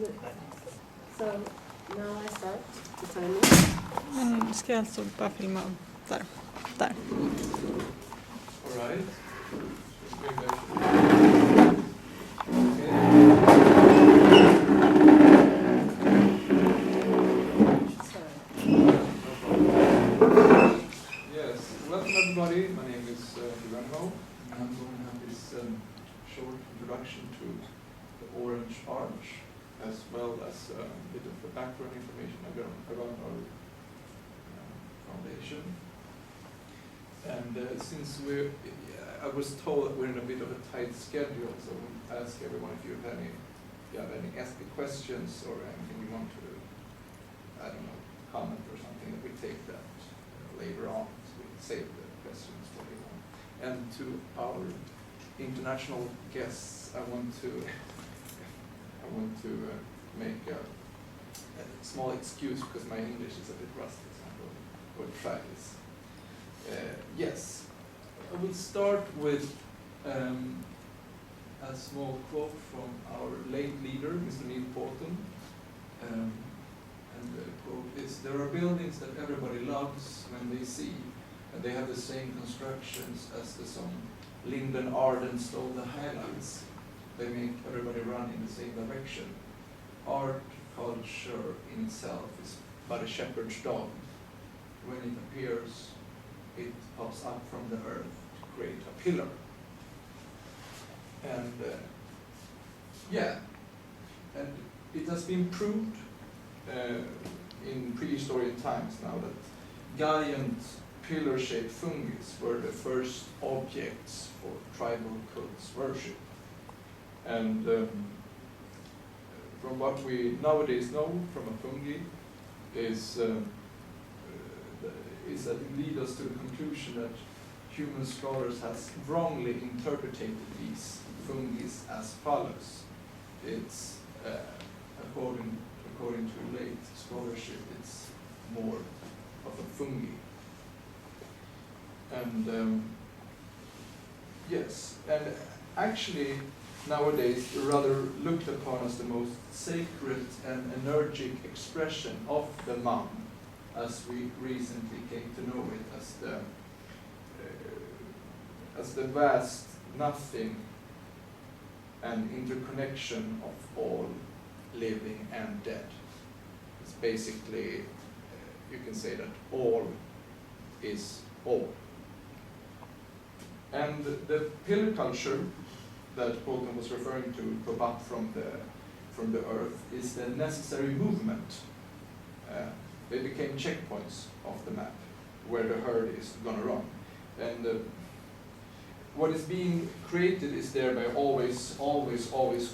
So now I start the timer. Men ska jag alltså bara filma där. Där. All right. Yes, welcome everybody. My name is Gironimo, and I'm going to have this short introduction to the Orange Arche, as well as a bit of the background information around our foundation. And since I was told that we're in a bit of a tight schedule, so I'll ask everyone if you have any questions or anything you want to, I don't know, comment or something, that we take that later on, so we save the questions for later on. And to our international guests, I want to make a small excuse because my English is a bit rusty, so we'll try this. Yes, I will start with a small quote from our late leader, Mr. Neil Porton. And the quote is, "There are buildings that everybody loves when they see, and they have the same constructions as the song. Linden Arden stole the highlights. They make everybody run in the same direction. Art culture in itself is but a shepherd's dog. When it appears, it pops up from the earth to create a pillar." And and it has been proved in prehistoric times now that giant pillar-shaped fungi were the first objects for tribal cults worship. And from what we nowadays know from a fungi is that it leads us to the conclusion that human scholars has wrongly interpreted these fungi as follows. It's according to late scholarship, it's more of a fungi. And yes, and actually nowadays rather looked upon as the most sacred and energetic expression of the man, as we recently came to know it as the vast nothing and interconnection of all living and dead. It's basically, you can say that all is all. And the pillar culture that Bolton was referring to pop up from the earth is the necessary movement. They became checkpoints of the map where the herd is going to run. And what is being created is thereby always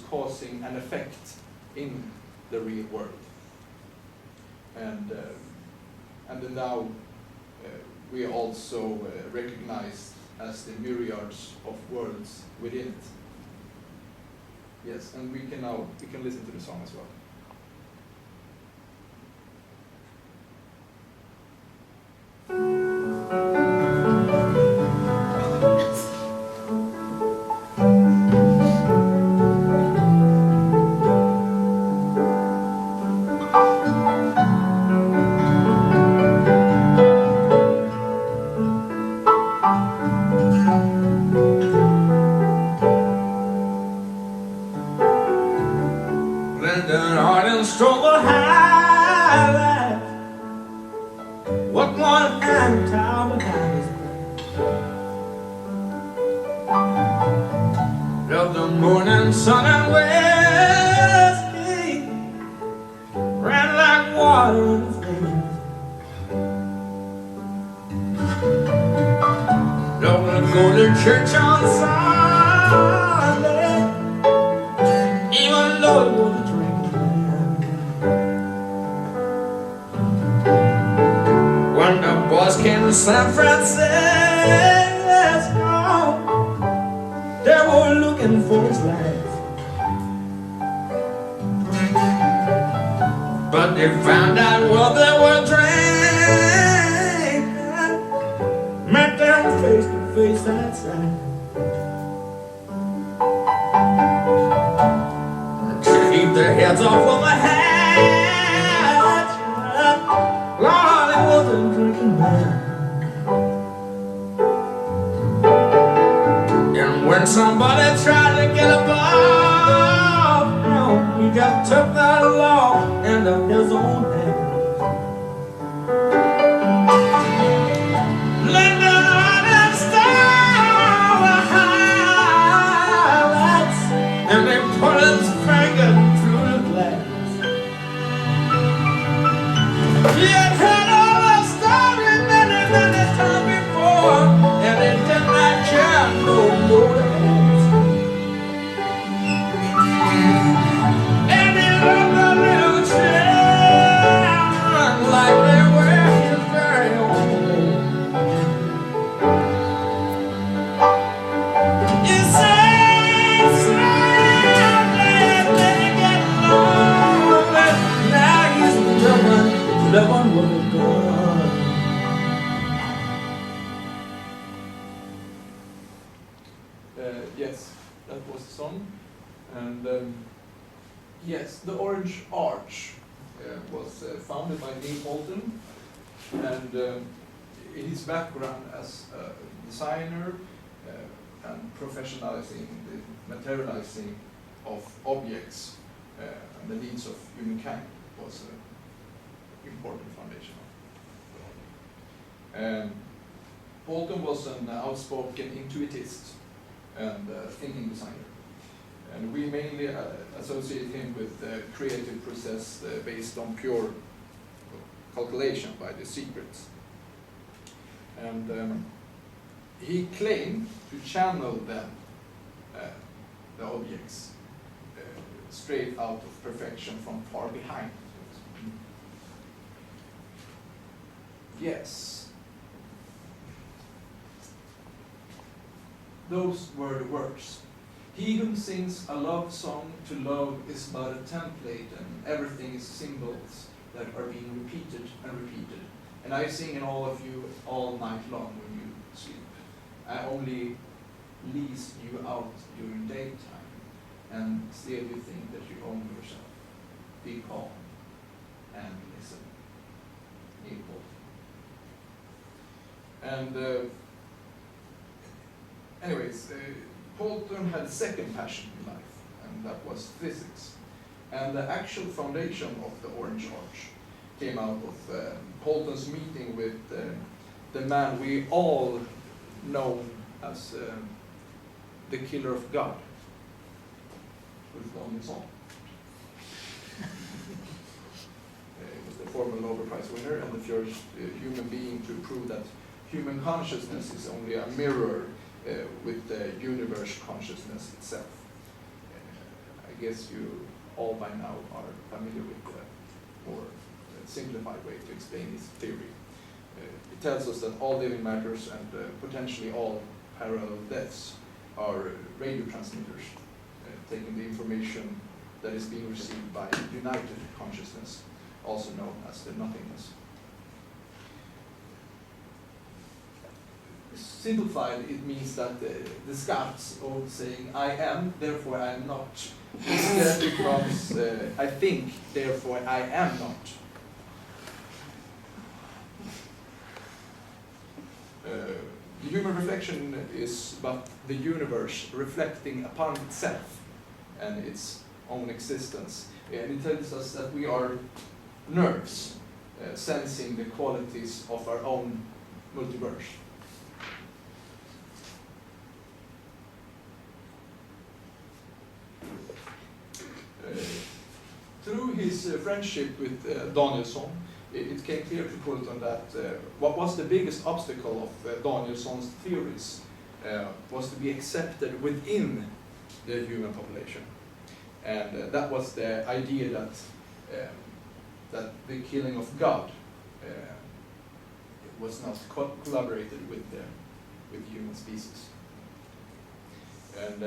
causing an effect in the real world. And then now we also recognize as the myriads of worlds within it. Yes, and we can listen to the song as well. Linden Arden stole the highlight. What one and town behind his back. Of the morning sun and west gate ran like water in his veins. Don't go to church on Sunday, even though it was a drinking man. When the boys came to San Francisco, they were looking for his life, but they found out what they were drinking, met them face to face outside. Keep their heads off of a hat. Lord, it was a drinking man. And when somebody tried to get above, he just took the law into his own hands. London and style the highlights, and they put his finger through the glass. He had heard all the story many times before, and he did not care no more to ask. And he loved the little children like they were his very own. You say slowly, then you get lonely. Now he's living with a gun. Yes, that was the song. And yes, the Orange Arch was founded by Neil Bolton, and his background as a designer and professionalizing the materializing of objects and the needs of humankind was an important foundation. Bolton was an outspoken intuitist and thinking designer. And we mainly associate him with the creative process based on pure calculation by the secrets. And he claimed to channel them, the objects, straight out of perfection from far behind. Yes. Those were the words. He who sings a love song to love is but a template, and everything is symbols that are being repeated and repeated. And I sing in all of you all night long when you sleep. I only lease you out during daytime, and still you think that you own yourself. Be calm and listen. Equal. And anyways, Bolton had a second passion in life, and that was physics. And the actual foundation of the Orange Arch came out of Bolton's meeting with the man we all know as the killer of God, Gironimo. He was the former Nobel Prize winner and the first human being to prove that human consciousness is only a mirror with the universe consciousness itself. I guess you all by now are familiar with the more simplified way to explain this theory. It tells us that all living matters and potentially all parallel deaths are radio transmitters, taking the information that is being received by united consciousness, also known as the nothingness. Simplified, it means that Descartes' old saying, I am, therefore I am not, instead becomes, I think, therefore I am not. The human reflection is but the universe reflecting upon itself and its own existence. And it tells us that we are nerves sensing the qualities of our own multiverse. Through his friendship with Danielsson, it came clear to Bolton that what was the biggest obstacle of Danielsson's theories was to be accepted within the human population. And that was the idea that, that the killing of God was not collaborated with the human species. And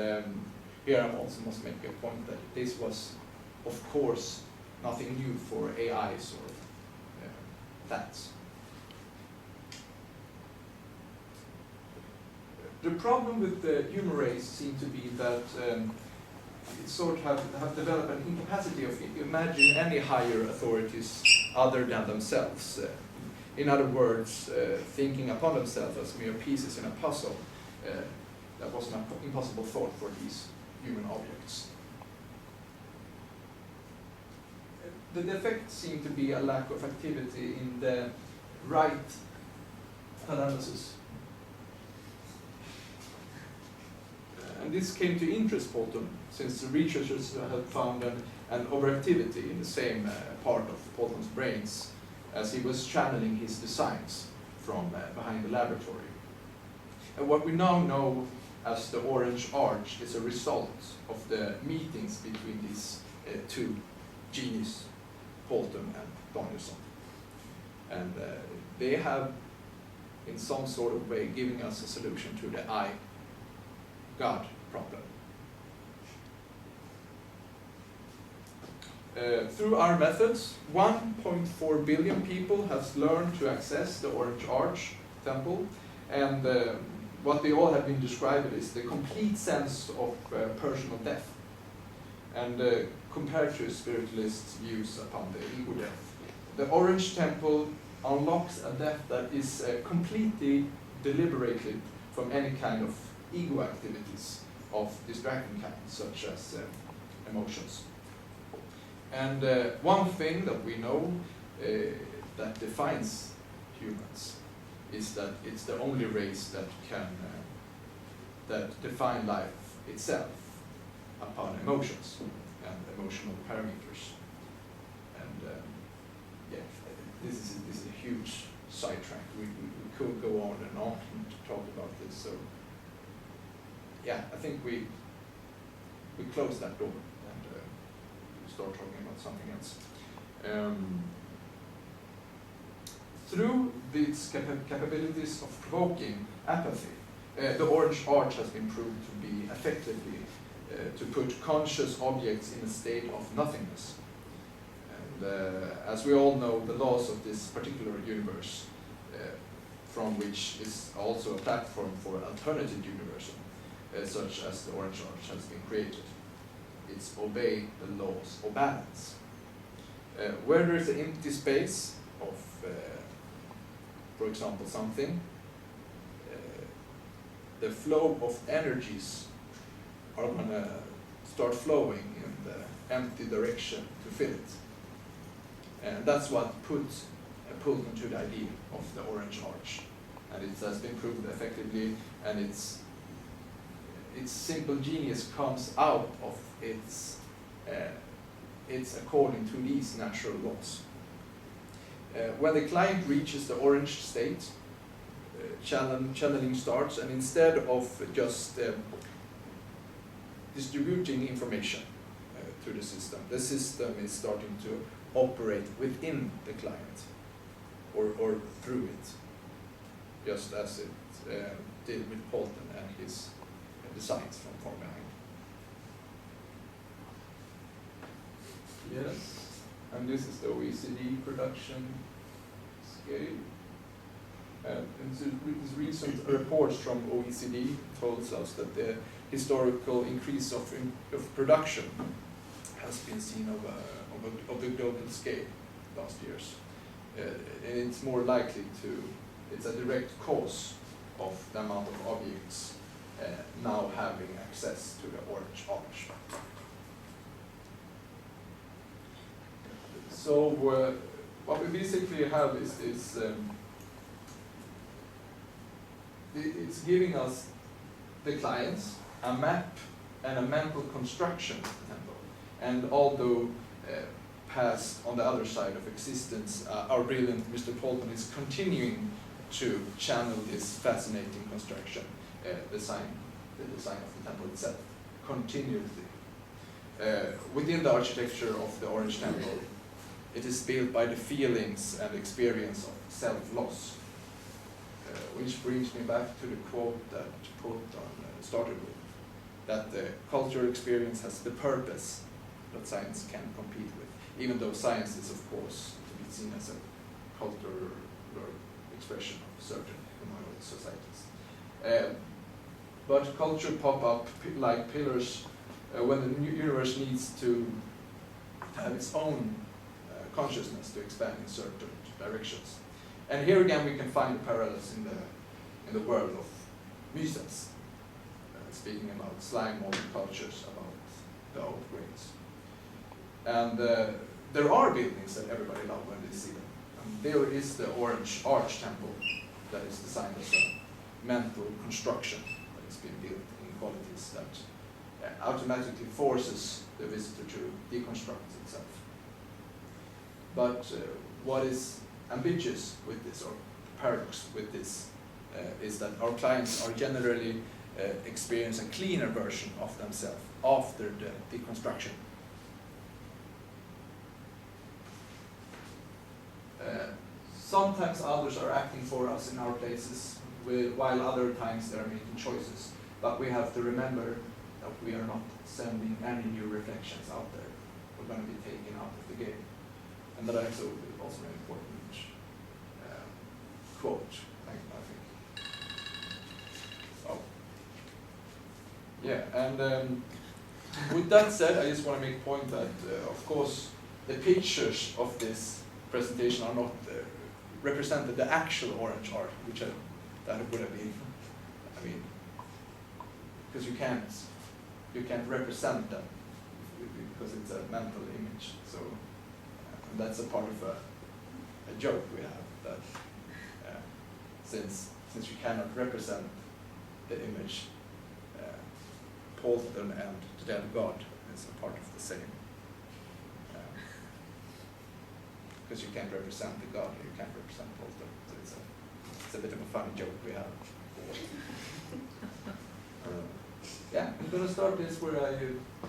here I also must make a point that this was, of course, nothing new for AIs or plants. The problem with the human race seemed to be that sort of have developed an incapacity of imagine any higher authorities other than themselves. In other words, thinking upon themselves as mere pieces in a puzzle, that was an impossible thought for these human objects. The defect seemed to be a lack of activity in the right analysis. And this came to interest Polton, since the researchers had found an overactivity in the same part of Polton's brains as he was channeling his designs from behind the laboratory. And what we now know as the Orange Arch is a result of the meetings between these two geniuses, Polton and Danielsson. And they have, in some sort of way, given us a solution to the I-God problem. Through our methods, 1.4 billion people have learned to access the Orange Arch temple, and what they all have been described is the complete sense of personal death, and compared to spiritualists' views upon the ego death. The Orange Temple unlocks a death that is completely deliberated from any kind of ego activities of distracting kind, such as emotions. And one thing that we know that defines humans is that it's the only race that can that define life itself upon emotions and emotional parameters. And yeah, this is a huge sidetrack. We could go on and on to talk about this. So yeah, I think we close that door and start talking about something else. Through its capabilities of provoking apathy, the Orange Arch has been proved to be effectively to put conscious objects in a state of nothingness. And as we all know, the laws of this particular universe, from which is also a platform for alternative universe, such as the Orange Arch has been created. It's obey the laws of balance. Where there is an empty space of, for example, something, the flow of energies are going to start flowing in the empty direction to fill it. And that's what puts Polton to the idea of the Orange Arch. And it has been proved effectively, and its simple genius comes out of its according to these natural laws. When the client reaches the orange state, channeling starts, and instead of just distributing information to the system is starting to operate within the client or through it, just as it did with Polton and his designs from far behind. Yes, and this is the OECD production scale. And these recent reports from OECD tells us that the historical increase of production has been seen of the global scale last years. And it's more likely it's a direct cause of the amount of objects now having access to the Orange Arch. So what we basically have is this, it's giving us the clients a map and a mental construction of the temple. And although past on the other side of existence, our brilliant Mr. Polton is continuing to channel this fascinating construction, the design of the temple itself, continually. Within the architecture of the Orange Temple, it is built by the feelings and experience of self-loss, which brings me back to the quote that Polton started with, that the cultural experience has the purpose that science can compete with, even though science is, of course, to be seen as a cultural expression of certain humanoid societies. But culture pop up like pillars when the universe needs to have its own consciousness to expand in certain directions. And here again we can find parallels in the world of myths, speaking about slime mold cultures, about the old grains. And there are buildings that everybody loves when they see them. And there is the orange Arche temple that is designed as a mental construction that has been built in qualities that automatically forces the visitor to deconstruct itself. But what is ambiguous with this, or paradox with this, is that our clients are generally experience a cleaner version of themselves after the deconstruction. Sometimes others are acting for us in our places, while other times they are making choices. But we have to remember that we are not sending any new reflections out there. We're going to be taken out of the game. And that is also an important quote, I think. Oh. Yeah, and with that said, I just want to make a point that, of course, the pictures of this presentation are not represented the actual orange art, which that would have been, I mean, because you can't represent them because it's a mental image. So and that's a part of a joke we have, that since you cannot represent the image, Polton and the dead god is a part of the same. Because you can't represent the god, you can't represent Polton. So it's a bit of a funny joke we have. Yeah, I'm going to start this where I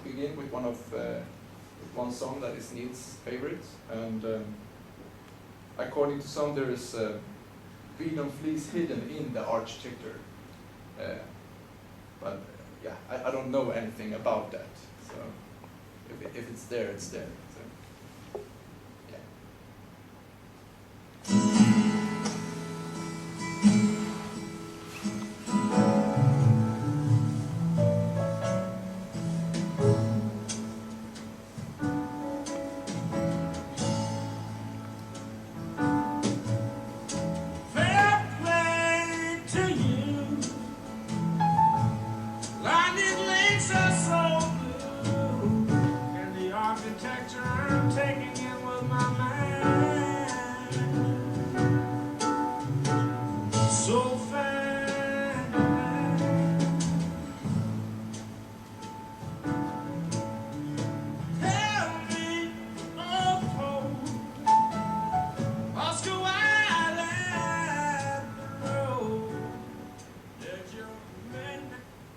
begin with one song that is Neil's favorite, and according to some there is freedom flees hidden in the architecture, but yeah, I don't know anything about that, so if it's there, it's there.